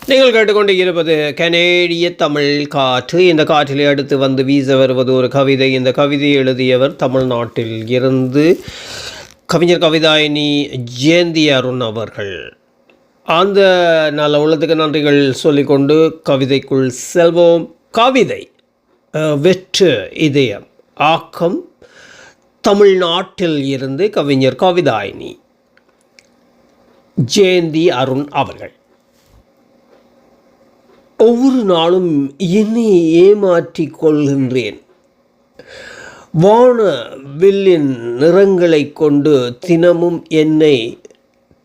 நீங்கள் கேட்டுக்கொண்டு இருப்பது கனேடிய தமிழ் காற்று. இந்த காற்றிலே அடுத்து வந்து வீச வருவது ஒரு கவிதை. இந்த கவிதையை எழுதியவர் தமிழ்நாட்டில் இருந்து கவிஞர் கவிதாயினி ஜெயந்தி அருண் அவர்கள். அந்த நல்ல உள்ளத்துக்கு நன்றிகள் சொல்லிக்கொண்டு கவிதைக்குள் செல்வோம். கவிதை வெற்று இதயம், ஆக்கம் தமிழ்நாட்டில் இருந்து கவிஞர் கவிதாயினி ஜெயந்தி அருண் அவர்கள். ஒவ்வொரு நாளும் என்னை ஏமாற்றிக் கொள்கின்றேன். வான வில்லின் நிறங்களை கொண்டு தினமும் என்னை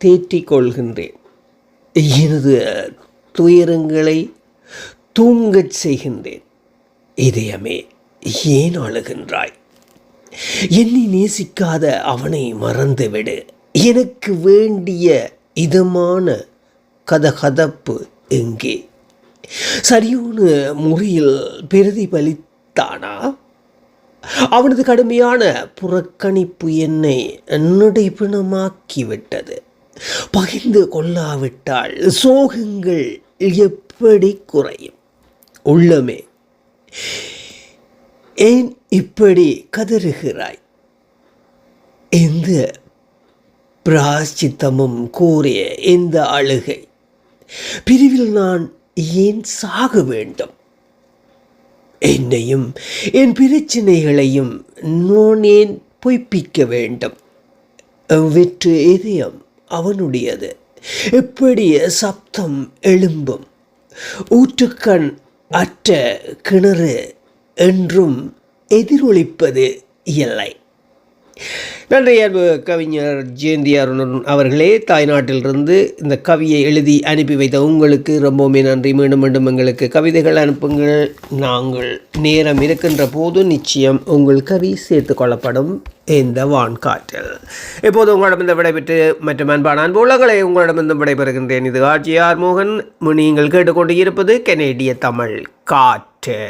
தேற்றிக் கொள்கின்றேன். எனது துயரங்களை தூங்கச் செய்கின்றேன். இதயமே, ஏன் அழுகின்றாய்? என்னை நேசிக்காத அவனை மறந்துவிடு. எனக்கு வேண்டிய இதமான கதகதப்பு எங்கே? சரியான முறையில் பிரதிபலித்தானா? அவனது கடுமையான புறக்கணிப்பு என்னை நடைபிணமாக்கிவிட்டது. பகிர்ந்து கொள்ளாவிட்டால் சோகங்கள் எப்படி குறையும்? உள்ளமே, ஏன் இப்படி கதறுகிறாய்? எந்த பிராயச்சித்தமும் கூறிய இந்த அழுகை பிரிவில் நான் ஏன் சாக வேண்டும்? என்னையும் என் பிரச்சனைகளையும் நான் ஏன் பொய்ப்பிக்க வேண்டும்? வெற்று இதயம் அவனுடையது. எப்படி சப்தம் எழும்பும்? ஊற்றுக்கண் அற்ற கிணறு என்றும் எதிரொலிப்பது இல்லை. நன்றி அன்பு கவிஞர் ஜெயந்தி அருண் அவர்களே. தாய்நாட்டிலிருந்து இந்த கவியை எழுதி அனுப்பி வைத்த உங்களுக்கு ரொம்பவுமே நன்றி. மீண்டும் மீண்டும் எங்களுக்கு கவிதைகள் அனுப்புங்கள். நாங்கள் நேரம் இருக்கின்ற போது நிச்சயம் உங்கள் கவி சேர்த்து கொள்ளப்படும் இந்த வான்காற்றில். இப்போது உங்களிடமிருந்து விடைபெற்று மற்றும் அன்பான அன்பு உள்ளங்களை உங்களிடமிருந்து விடைபெறுகின்றேன். இது ஆர்ஜிஆர் மோகன். நீங்கள் கேட்டுக்கொண்டு இருப்பது கனேடிய தமிழ் காற்று.